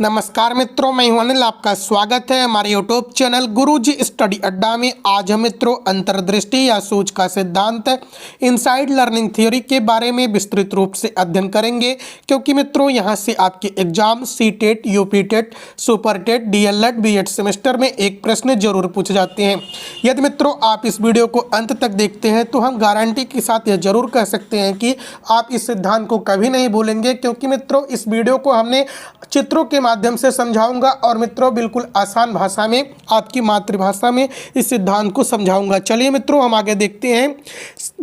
नमस्कार मित्रों, मैं हूं अनिल। आपका स्वागत है हमारे यूट्यूब चैनल गुरुजी स्टडी अड्डा में। आज हम मित्रों अंतर्दृष्टि या सूझ का सिद्धांत इनसाइड लर्निंग थ्योरी के बारे में विस्तृत रूप से अध्ययन करेंगे, क्योंकि मित्रों यहां से आपके exam CTET, UPTET, super TET, DElEd, BEd semester में एक प्रश्न जरूर पूछे जाते हैं। यदि मित्रों आप इस वीडियो को अंत तक देखते हैं तो हम गारंटी के साथ यह जरूर कह सकते हैं कि आप इस सिद्धांत को कभी नहीं भूलेंगे, क्योंकि मित्रों इस वीडियो को हमने चित्रों के माध्यम से समझाऊंगा और मित्रों बिल्कुल आसान भाषा में, आपकी मातृभाषा में इस सिद्धांत को समझाऊंगा। चलिए मित्रों हम आगे देखते हैं।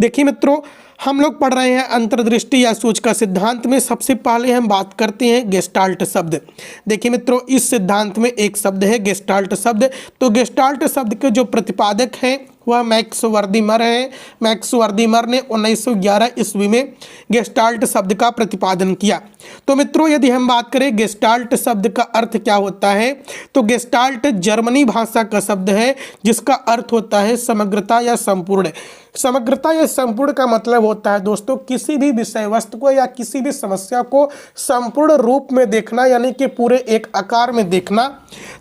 देखिए मित्रों, हम लोग पढ़ रहे हैं अंतर्दृष्टि या सूझ का सिद्धांत में। सबसे पहले हम बात करते हैं गेस्टाल्ट शब्द। देखिए मित्रों, इस सिद्धांत में एक शब्द है गेस्टाल्ट शब्द। तो गेस्टाल्ट शब्द के जो प्रतिपादक हैं वह मैक्स वर्दीमर है। मैक्स वर्दीमर ने 1911 ईस्वी में गेस्टाल्ट शब्द का प्रतिपादन किया। तो मित्रों यदि हम बात करें गेस्टाल्ट शब्द का अर्थ क्या होता है, तो गेस्टाल्ट जर्मनी भाषा का शब्द है जिसका अर्थ होता है समग्रता या संपूर्ण। समग्रता या संपूर्ण का मतलब होता है दोस्तों किसी भी विषय वस्तु को या किसी भी समस्या को संपूर्ण रूप में देखना, यानी कि पूरे एक आकार में देखना।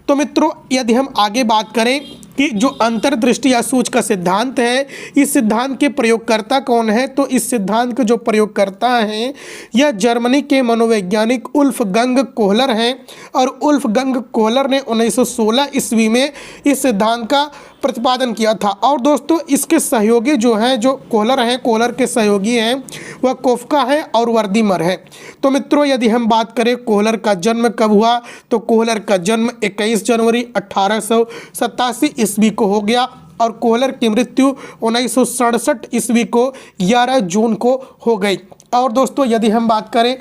तो मित्रों यदि हम आगे बात करें कि जो अंतर्दृष्टि या सूझ का सिद्धांत है, इस सिद्धांत के प्रयोगकर्ता कौन है, तो इस सिद्धांत के जो प्रयोगकर्ता हैं यह जर्मनी के मनोवैज्ञानिक वुल्फगंग कोहलर हैं। और वुल्फगंग कोहलर ने 1916 ईस्वी में इस सिद्धांत का प्रतिपादन किया था। और दोस्तों इसके सहयोगी जो हैं, जो कोहलर हैं, कोहलर के सहयोगी हैं वह कोफका है और वर्दीमर है। तो मित्रों यदि हम बात करें कोहलर का जन्म कब हुआ, तो कोहलर का जन्म 21 जनवरी 1887 ईस्वी को हो गया और कोहलर की मृत्यु 1967 ईस्वी को 11 जून को हो गई। और दोस्तों यदि हम बात करें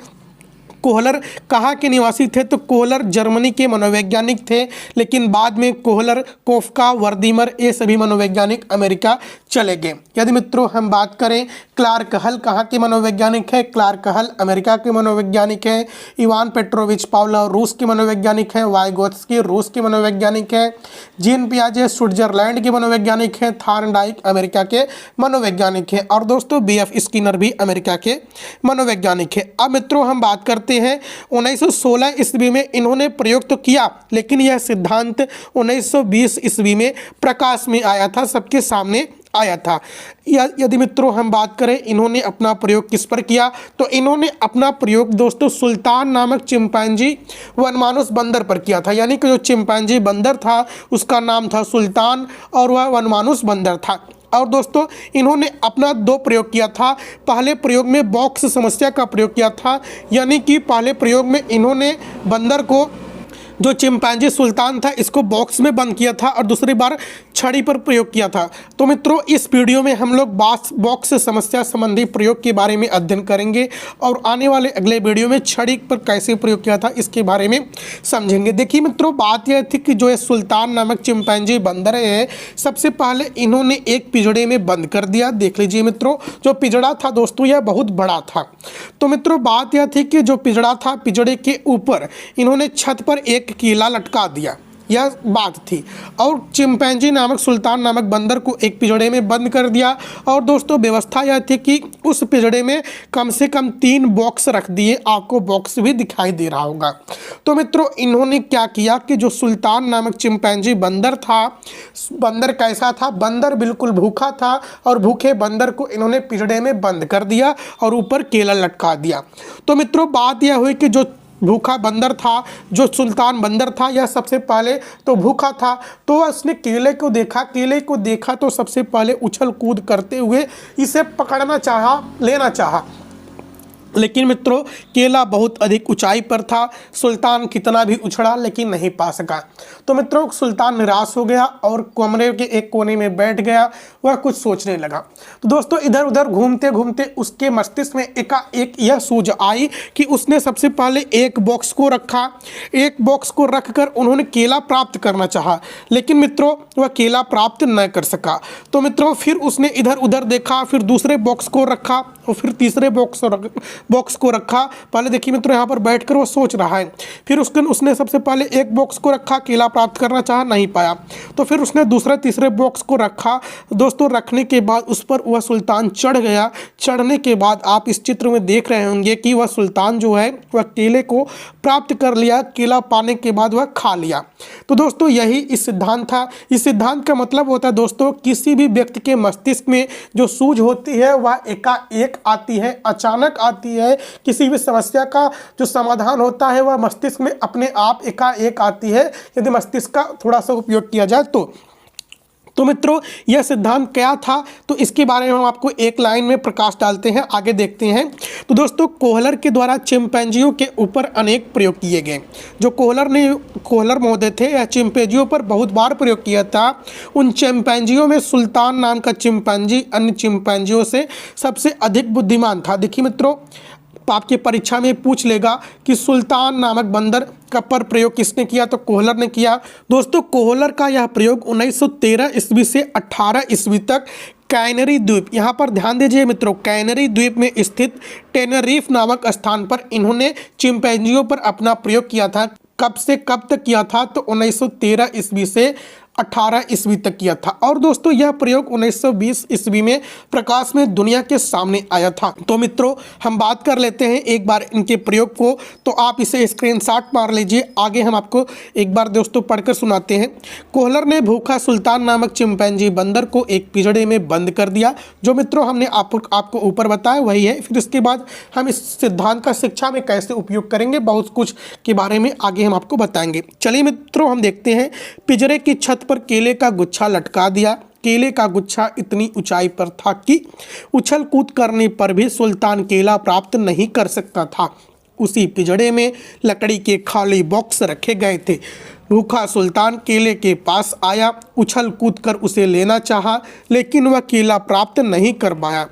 कोहलर कहाँ के निवासी थे, तो कोहलर जर्मनी के मनोवैज्ञानिक थे, लेकिन बाद में कोहलर, कोफका, वर्दीमर ये सभी मनोवैज्ञानिक अमेरिका चले गए। यदि मित्रों हम बात करें क्लार्क हल कहाँ के मनोवैज्ञानिक है, क्लार्क हल अमेरिका के मनोवैज्ञानिक हैं। इवान पेट्रोविच पावलोव रूस के मनोवैज्ञानिक हैं। वाइगोत्स्की रूस के मनोवैज्ञानिक हैं। जीन पियाजे स्विट्जरलैंड के मनोवैज्ञानिक हैं। थॉर्नडाइक अमेरिका के मनोवैज्ञानिक हैं। और दोस्तों बीएफ स्किनर भी अमेरिका के मनोवैज्ञानिक हैं। अब मित्रों हम बात करते हैं 1916 ईस्वी में इन्होंने प्रयोग तो किया, लेकिन यह सिद्धांत 1920 ईस्वी में प्रकाश में आया था, सबके सामने आया था। यदि मित्रों हम बात करें इन्होंने अपना प्रयोग किस पर किया, तो इन्होंने अपना प्रयोग दोस्तों सुल्तान नामक चिंपैंजी वनमानुस बंदर पर किया था। यानी कि जो चिंपैंजी बंदर था उसका नाम था सुल्तान और वह वनमानुस बंदर था। और दोस्तों इन्होंने अपना दो प्रयोग किया था। पहले प्रयोग में बॉक्स समस्या का प्रयोग किया था, यानी कि पहले प्रयोग में इन्होंने बंदर को, जो चिंपैंजी सुल्तान था, इसको बॉक्स में बंद किया था और दूसरी बार छड़ी पर प्रयोग किया था। तो मित्रों इस वीडियो में हम लोग बॉक्स समस्या संबंधी प्रयोग के बारे में अध्ययन करेंगे और आने वाले अगले वीडियो में छड़ी पर कैसे प्रयोग किया था इसके बारे में समझेंगे। देखिए मित्रों बात यह थी कि जो ये सुल्तान नामक चिंपैंजी बंदर है, सबसे पहले इन्होंने एक पिंजड़े में बंद कर दिया। देख लीजिए मित्रों, जो पिंजड़ा था दोस्तों यह बहुत बड़ा था। तो मित्रों बात यह थी कि जो पिंजड़ा था, पिंजड़े के ऊपर इन्होंने छत पर एक कीला लटका दिया, यह बात थी। और चिंपैंजी नामक सुल्तान नामक बंदर को एक पिंजड़े में बंद कर दिया। और दोस्तों व्यवस्था यह थी कि उस पिंजड़े में कम से कम 3 बॉक्स रख दिए। आपको बॉक्स भी दिखाई दे रहा होगा। तो मित्रों इन्होंने क्या किया कि जो सुल्तान नामक चिंपैंजी बंदर था, बंदर कैसा था, बंदर बिल्कुल भूखा था और भूखे बंदर को इन्होंने पिंजड़े में बंद कर दिया और ऊपर केला लटका दिया। तो मित्रों बात यह हुई कि जो भूखा बंदर था, जो सुल्तान बंदर था, यह सबसे पहले तो भूखा था, तो उसने केले को देखा तो सबसे पहले उछल कूद करते हुए इसे पकड़ना चाहा, लेना चाहा। लेकिन मित्रों केला बहुत अधिक ऊंचाई पर था। सुल्तान कितना भी उछड़ा लेकिन नहीं पा सका। तो मित्रों सुल्तान निराश हो गया और कमरे के एक कोने में बैठ गया। वह कुछ सोचने लगा। तो दोस्तों इधर उधर घूमते घूमते उसके मस्तिष्क में एकाएक यह सूझ आई कि उसने सबसे पहले एक बॉक्स को रखा। एक बॉक्स को रखकर उन्होंने केला प्राप्त करना चाहा, लेकिन मित्रों वह केला प्राप्त न कर सका। तो मित्रों फिर उसने इधर उधर देखा, फिर दूसरे बॉक्स को रखा और फिर तीसरे बॉक्स को रखा। पहले देखिए मित्रों यहाँ पर बैठकर वो सोच रहा है। फिर उसने सबसे पहले एक बॉक्स को रखा, केला प्राप्त करना चाहा, नहीं पाया। तो फिर उसने दूसरे तीसरे बॉक्स को रखा दोस्तों। रखने के बाद उस पर वह सुल्तान चढ़ गया। चढ़ने के बाद आप इस चित्र में देख रहे होंगे कि वह सुल्तान जो है वह केले को प्राप्त कर लिया। केला पाने के बाद वह खा लिया। तो दोस्तों यही इस सिद्धांत था। इस सिद्धांत का मतलब होता है दोस्तों, किसी भी व्यक्ति के मस्तिष्क में जो सूझ होती है वह एकाएक आती है, अचानक आती है। किसी भी समस्या का जो समाधान होता है वह मस्तिष्क में अपने आप एकाएक आती है, यदि मस्तिष्क का थोड़ा सा उपयोग किया जाए तो मित्रों यह सिद्धांत क्या था, तो इसके बारे में हम आपको एक लाइन में प्रकाश डालते हैं, आगे देखते हैं। तो दोस्तों कोहलर के द्वारा चिंपैंजियों के ऊपर अनेक प्रयोग किए गए। जो कोहलर महोदय थे, यह चिंपैंजियों पर बहुत बार प्रयोग किया था। उन चिंपैंजियों में सुल्तान नाम का चिंपैंजी अन्य चिंपैंजियों से सबसे अधिक बुद्धिमान था। देखिए मित्रों, आपके परीक्षा में पूछ लेगा कि सुल्तान नामक बंदर का पर प्रयोग किसने किया, तो कोहलर ने किया। दोस्तों कोहलर का यह प्रयोग 1913 ईस्वी से 18 ईस्वी तक कैनरी द्वीप, यहाँ पर ध्यान दीजिए मित्रों, कैनरी द्वीप में स्थित टेनरीफ नामक स्थान पर इन्होंने चिंपैंजियों पर अपना प्रयोग किया था। कब से कब तक किया था, तो 1913 ईस्वी से 18 ईस्वी तक किया था। और दोस्तों यह प्रयोग 1920 ईस्वी में प्रकाश में दुनिया के सामने आया था। तो मित्रों हम बात कर लेते हैं एक बार इनके प्रयोग को, तो आप इसे स्क्रीनशॉट मार लीजिए। आगे हम आपको एक बार दोस्तों पढ़कर सुनाते हैं। कोहलर ने भूखा सुल्तान नामक चिंपैंजी बंदर को एक पिंजड़े में बंद कर दिया। जो मित्रों हमने आपको ऊपर बताया वही है। फिर इसके बाद हम इस सिद्धांत का शिक्षा में कैसे उपयोग करेंगे, बहुत कुछ के बारे में आगे हम आपको बताएंगे। चलिए मित्रों हम देखते हैं। पिंजरे की छत पर केले का गुच्छा लटका दिया। केले का गुच्छा इतनी ऊंचाई पर था कि उछल कूद करने पर भी सुल्तान केला प्राप्त नहीं कर सकता था। उसी पिंजड़े में लकड़ी के खाली बॉक्स रखे गए थे। भूखा सुल्तान केले के पास आया, उछल कूद कर उसे लेना चाहा, लेकिन वह केला प्राप्त नहीं कर पाया।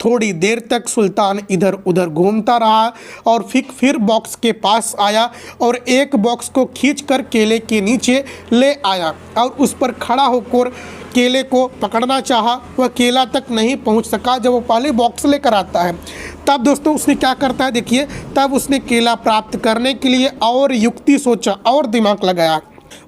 थोड़ी देर तक सुल्तान इधर उधर घूमता रहा और फिर बॉक्स के पास आया और एक बॉक्स को खींचकर केले के नीचे ले आया और उस पर खड़ा होकर केले को पकड़ना चाहा। वह केला तक नहीं पहुंच सका। जब वो पहले बॉक्स लेकर आता है तब दोस्तों उसने क्या करता है, देखिए, तब उसने केला प्राप्त करने के लिए और युक्ति सोचा और दिमाग लगाया।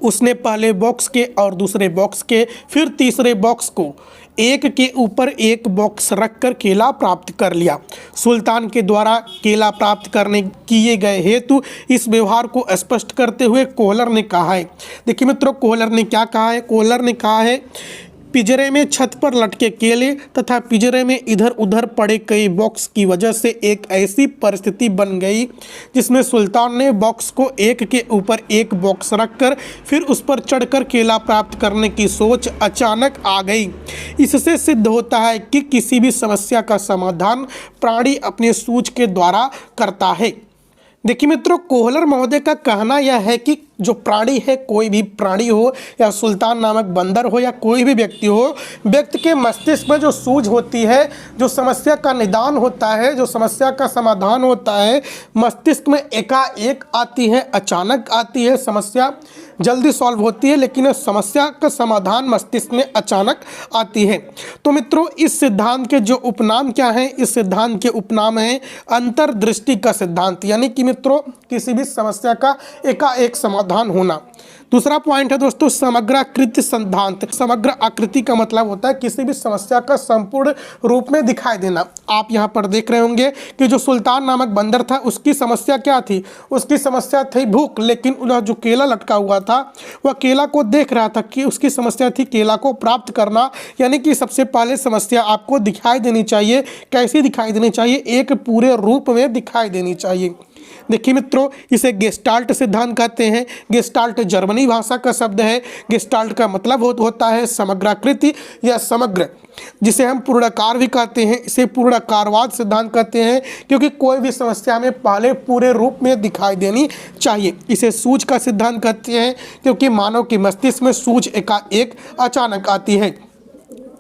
उसने पहले बॉक्स के और दूसरे बॉक्स के फिर तीसरे बॉक्स को एक के ऊपर एक बॉक्स रखकर केला प्राप्त कर लिया। सुल्तान के द्वारा केला प्राप्त करने किए गए हेतु इस व्यवहार को स्पष्ट करते हुए कोहलर ने कहा है। देखिए मित्रों कोहलर ने क्या कहा है, कोहलर ने कहा है पिंजरे में छत पर लटके केले तथा पिंजरे में इधर उधर पड़े कई बॉक्स की वजह से एक ऐसी परिस्थिति बन गई जिसमें सुल्तान ने बॉक्स को एक के ऊपर एक बॉक्स रखकर फिर उस पर चढ़कर केला प्राप्त करने की सोच अचानक आ गई। इससे सिद्ध होता है कि किसी भी समस्या का समाधान प्राणी अपने सूझ के द्वारा करता है। देखिए मित्रों कोहलर महोदय का कहना यह है कि जो प्राणी है, कोई भी प्राणी हो या सुल्तान नामक बंदर हो या कोई भी व्यक्ति हो, व्यक्ति के मस्तिष्क में जो सूझ होती है, जो समस्या का निदान होता है, जो समस्या का समाधान होता है, मस्तिष्क में एकाएक आती है, अचानक आती है। समस्या जल्दी सॉल्व होती है लेकिन समस्या का समाधान मस्तिष्क में अचानक आती है। तो मित्रों इस सिद्धांत के जो उपनाम क्या हैं, इस सिद्धांत के उपनाम हैं अंतर्दृष्टि का सिद्धांत, यानी कि मित्रों किसी भी समस्या का एकाएक समाधान होना। दूसरा पॉइंट है दोस्तों समग्राकृति सिद्धांत। समग्र आकृति का मतलब होता है किसी भी समस्या का संपूर्ण रूप में दिखाई देना। आप यहाँ पर देख रहे होंगे कि जो सुल्तान नामक बंदर था उसकी समस्या क्या थी, उसकी समस्या थी भूख, लेकिन जो केला लटका हुआ था वह केला को देख रहा था कि उसकी समस्या थी केला को प्राप्त करना। यानी कि सबसे पहले समस्या आपको दिखाई देनी चाहिए। कैसी दिखाई देनी चाहिए, एक पूरे रूप में दिखाई देनी चाहिए। देखिए मित्रों इसे गेस्टाल्ट सिद्धांत कहते हैं। गेस्टाल्ट जर्मनी भाषा का शब्द है। गेस्टाल्ट का मतलब होता है समग्राकृति या समग्र, जिसे हम पूर्णाकार भी कहते हैं। इसे पूर्णाकारवाद सिद्धांत कहते हैं क्योंकि कोई भी समस्या में पहले पूरे रूप में दिखाई देनी चाहिए। इसे सूझ का सिद्धांत कहते हैं क्योंकि मानव के मस्तिष्क में सूझ एकाएक अचानक आती है।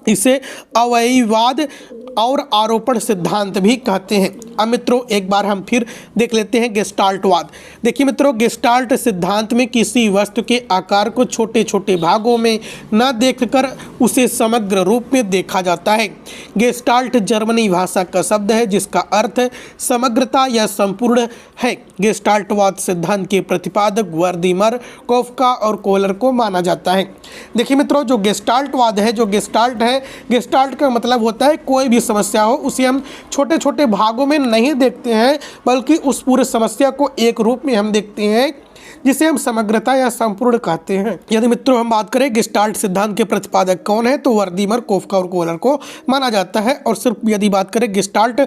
इसे अवयवीवाद और आरोपण सिद्धांत भी कहते हैं। अब मित्रों एक बार हम फिर देख लेते हैं गेस्टाल्टवाद। देखिए मित्रों, गेस्टाल्ट सिद्धांत में किसी वस्तु के आकार को छोटे छोटे भागों में न देखकर उसे समग्र रूप में देखा जाता है। गेस्टाल्ट जर्मनी भाषा का शब्द है जिसका अर्थ समग्रता या संपूर्ण है। गेस्टाल्टवाद सिद्धांत के प्रतिपादक वर्दीमर, कोफका और कोहलर को माना जाता है। देखिए मित्रों, जो गेस्टाल्टवाद है, जो गेस्टाल्ट है, गेस्टाल्ट का मतलब होता है कोई भी समस्या हो उसे हम छोटे छोटे भागों में नहीं देखते हैं, बल्कि उस पूरे समस्या को एक रूप में हम देखते हैं, जिसे हम समग्रता या संपूर्ण कहते हैं। यदि मित्रों हम बात करें गेस्टाल्ट सिद्धांत के प्रतिपादक कौन है, तो वर्दीमर, कोफका और कोहलर को माना जाता है। और सिर्फ यदि बात करें गेस्टाल्ट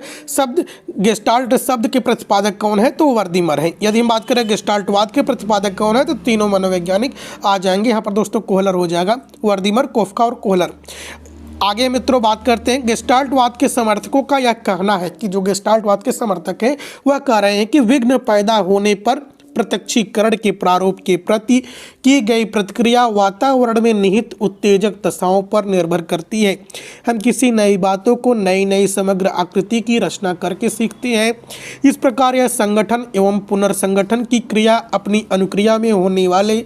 शब्द के प्रतिपादक कौन है, तो वर्दीमर है। यदि हम बात करें गेस्टाल्टवाद के प्रतिपादक कौन है, तो तीनों मनोवैज्ञानिक आ जाएंगे यहाँ पर दोस्तों। कोहलर हो जाएगा, वर्दीमर, कोफका और कोहलर। आगे मित्रों बात करते हैं गेस्टाल्टवाद के समर्थकों का यह कहना है कि जो गेस्टाल्टवाद के समर्थक हैं वह कह रहे हैं कि विघ्न पैदा होने पर प्रत्यक्षीकरण के प्रारूप के प्रति की गई प्रतिक्रिया वातावरण में निहित उत्तेजक दशाओं पर निर्भर करती है। हम किसी नई बातों को नई नई समग्र आकृति की रचना करके सीखते हैं। इस प्रकार यह संगठन एवं पुनर्संगठन की क्रिया अपनी अनुक्रिया में होने वाले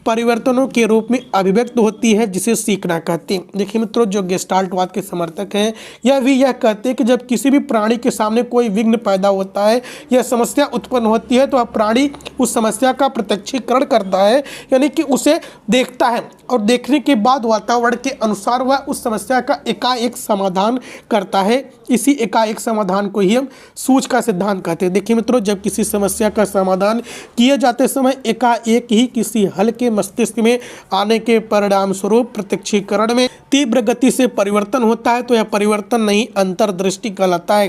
परिवर्तनों के रूप में अभिव्यक्त होती है, जिसे सीखना कहते हैं। देखिए मित्रों, जो गेस्टाल्टवाद के समर्थक हैं यह कहते हैं कि जब किसी भी प्राणी के सामने कोई विघ्न पैदा होता है या समस्या उत्पन्न होती है, तो वह प्राणी उस समस्या का प्रत्यक्षीकरण करता है, यानी कि उसे देखता है और देखने के बाद वातावरण के अनुसार वह उस समस्या का एकाएक समाधान करता है। इसी एकाएक समाधान को ही हम सूझ का सिद्धांत कहते हैं। देखिए मित्रों, जब किसी समस्या का समाधान किए जाते समय एकाएक ही किसी हल के मस्तिष्क में आने के परिणाम स्वरूप प्रत्यक्षीकरण में तीव्र गति से परिवर्तन होता है, तो यह परिवर्तन नहीं अंतर्दृष्टि कहलाता है।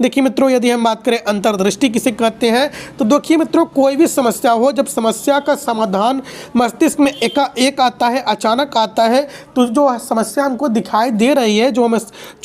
देखिए मित्रों, यदि हम बात करें अंतर्दृष्टि किसे कहते हैं, तो देखिए मित्रों, कोई भी समस्या हो, जब समस्या का समाधान मस्तिष्क में एकाएक आता है, अचानक आता है, तो जो समस्या हमको दिखाई दे रही है, जो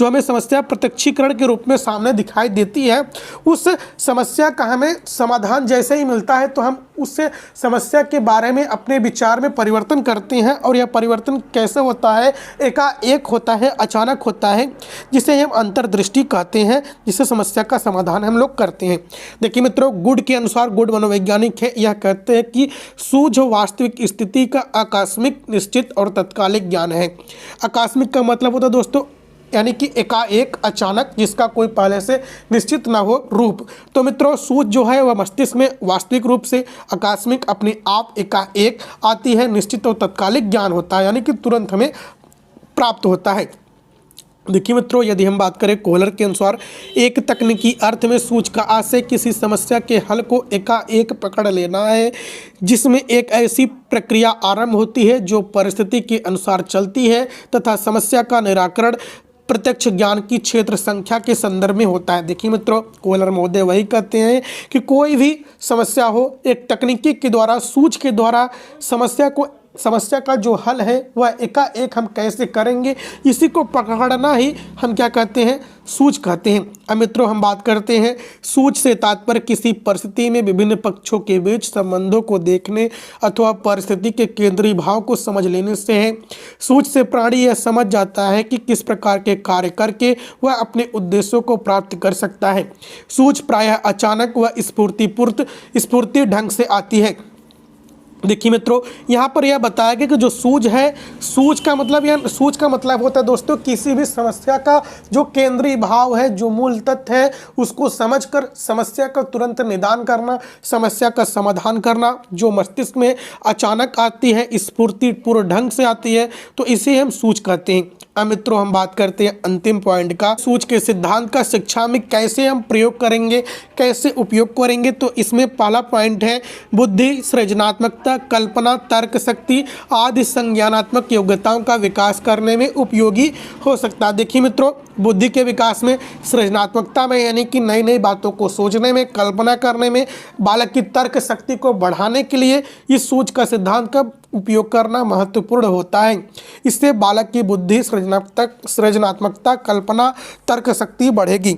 हमें समस्या प्रत्यक्षीकरण के रूप में सामने दिखाई देती है, उस समस्या का हमें समाधान जैसे ही मिलता है तो हम उस समस्या के बारे में अपने विचार में परिवर्तन करते हैं। और यह परिवर्तन कैसे होता है, एकाएक होता है, अचानक होता है, जिसे हम अंतर्दृष्टि कहते हैं, जिससे समस्या का समाधान हम लोग करते हैं। देखिए मित्रों, गुड के अनुसार, गुड मनोवैज्ञानिक है, यह कहते हैं कि सूझ वास्तविक स्थिति का आकस्मिक, निश्चित और तत्कालिक ज्ञान है। आकस्मिक का मतलब होता है दोस्तों, यानी कि एकाएक, अचानक, जिसका कोई पहले से निश्चित ना हो रूप। तो मित्रों, सूझ जो है वह मस्तिष्क में वास्तविक रूप से, आकस्मिक अपने आप एकाएक आती है, निश्चित और तत्कालिक ज्ञान होता है, यानी कि तुरंत हमें प्राप्त होता है। देखिए मित्रों, यदि हम बात करें कोहलर के अनुसार, एक तकनीकी अर्थ में सूझ का आशय किसी समस्या के हल को एकाएक पकड़ लेना है, जिसमें एक ऐसी प्रक्रिया आरंभ होती है जो परिस्थिति के अनुसार चलती है तथा समस्या का निराकरण प्रत्यक्ष ज्ञान की क्षेत्र संख्या के संदर्भ में होता है। देखिए मित्रों, कोहलर महोदय वही कहते हैं कि कोई भी समस्या हो, एक तकनीकी के द्वारा, सूझ के द्वारा समस्या का जो हल है वह एकाएक हम कैसे करेंगे, इसी को पकड़ना ही हम क्या कहते हैं, सूझ कहते हैं। अब मित्रों हम बात करते हैं, सूझ से तात्पर्य किसी परिस्थिति में विभिन्न पक्षों के बीच संबंधों को देखने अथवा परिस्थिति के केंद्रीय भाव को समझ लेने से है। सूझ से प्राणी यह समझ जाता है कि किस प्रकार के कार्य करके वह अपने उद्देश्यों को प्राप्त कर सकता है। सूझ प्रायः अचानक व स्फूर्ति ढंग से आती है। देखिए मित्रों, यहाँ पर यह बताया गया कि जो सूझ है, सूझ का मतलब होता है दोस्तों, किसी भी समस्या का जो केंद्रीय भाव है, जो मूल तथ्य है, उसको समझकर समस्या का तुरंत निदान करना, समस्या का समाधान करना, जो मस्तिष्क में अचानक आती है, स्फूर्तिपूर्ण ढंग से आती है, तो इसे हम सूझ कहते हैं। अब मित्रों हम बात करते हैं अंतिम पॉइंट का, सूझ के सिद्धांत का शिक्षा में कैसे हम प्रयोग करेंगे, कैसे उपयोग करेंगे। तो इसमें पहला पॉइंट है बुद्धि, सृजनात्मकता, कल्पना, तर्क शक्ति आदि संज्ञानात्मक योग्यताओं का विकास करने में उपयोगी हो सकता है। देखिए मित्रों, बुद्धि के विकास में, सृजनात्मकता में, यानी कि नई नई बातों को सोचने में, कल्पना करने में, बालक की तर्क शक्ति को बढ़ाने के लिए इस सूझ का सिद्धांत का उपयोग करना महत्वपूर्ण होता है। इससे बालक की बुद्धि, सृजनात्मकता, कल्पना, तर्क शक्ति बढ़ेगी।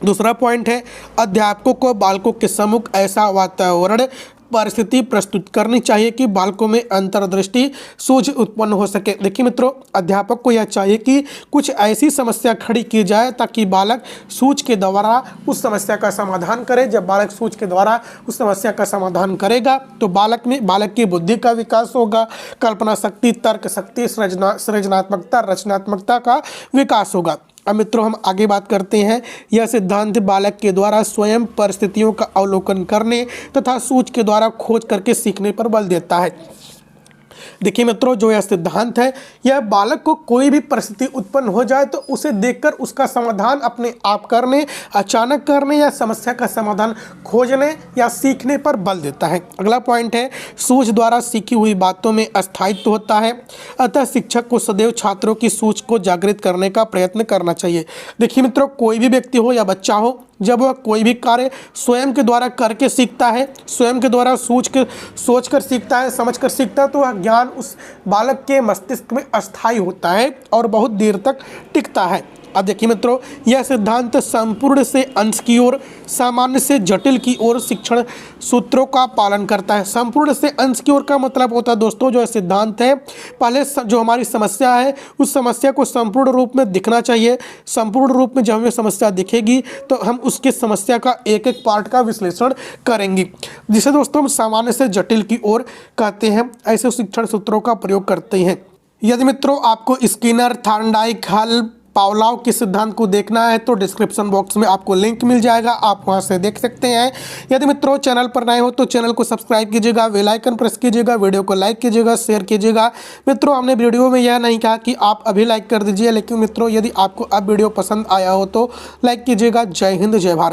दूसरा पॉइंट है अध्यापकों को बालकों के सम्मुख ऐसा वातावरण परिस्थिति प्रस्तुत करनी चाहिए कि बालकों में अंतर्दृष्टि सूझ उत्पन्न हो सके। देखिए मित्रों, अध्यापक को यह चाहिए कि कुछ ऐसी समस्या खड़ी की जाए ताकि बालक सूझ के द्वारा उस समस्या का समाधान करे। जब बालक सूझ के द्वारा उस समस्या का समाधान करेगा तो बालक की बुद्धि का विकास होगा, कल्पना शक्ति, तर्क शक्ति, सृजनात्मकता, रचनात्मकता का विकास होगा। अब मित्रों हम आगे बात करते हैं। यह सिद्धांत बालक के द्वारा स्वयं परिस्थितियों का अवलोकन करने तथा सूझ के द्वारा खोज करके सीखने पर बल देता है। देखिए मित्रों, जो यह सिद्धांत है यह बालक को कोई भी परिस्थिति उत्पन्न हो जाए तो उसे देखकर उसका समाधान अपने आप करने, अचानक करने या समस्या का समाधान खोजने या सीखने पर बल देता है। अगला पॉइंट है, सूझ द्वारा सीखी हुई बातों में स्थायित्व होता है, अतः शिक्षक को सदैव छात्रों की सूझ को जागृत करने का प्रयत्न करना चाहिए। देखिए मित्रों, कोई भी व्यक्ति हो या बच्चा हो, जब वह कोई भी कार्य स्वयं के द्वारा करके सीखता है, स्वयं के द्वारा सोच कर सीखता है, समझ कर सीखता है, तो वह ज्ञान उस बालक के मस्तिष्क में अस्थायी होता है और बहुत देर तक टिकता है। अब देखिए मित्रों, यह सिद्धांत संपूर्ण से अंश की ओर, सामान्य से जटिल की ओर शिक्षण सूत्रों का पालन करता है। संपूर्ण से अंश की ओर का मतलब होता है दोस्तों, जो सिद्धांत है, पहले जो हमारी समस्या है उस समस्या को संपूर्ण रूप में दिखना चाहिए। संपूर्ण रूप में जब हमें समस्या दिखेगी तो हम उसके समस्या का एक एक पार्ट का विश्लेषण करेंगे, जिसे दोस्तों हम सामान्य से जटिल की ओर कहते हैं। ऐसे शिक्षण सूत्रों का प्रयोग करते हैं। यदि मित्रों आपको स्किनर, थॉर्नडाइक, हल, पावलोव के सिद्धांत को देखना है तो डिस्क्रिप्शन बॉक्स में आपको लिंक मिल जाएगा, आप वहां से देख सकते हैं। यदि मित्रों चैनल पर नए हो तो चैनल को सब्सक्राइब कीजिएगा, बेल आइकन प्रेस कीजिएगा, वीडियो को लाइक कीजिएगा, शेयर कीजिएगा। मित्रों हमने वीडियो में यह नहीं कहा कि आप अभी लाइक कर दीजिए, लेकिन मित्रों यदि आपको अब वीडियो पसंद आया हो तो लाइक कीजिएगा। जय हिंद, जय भारत।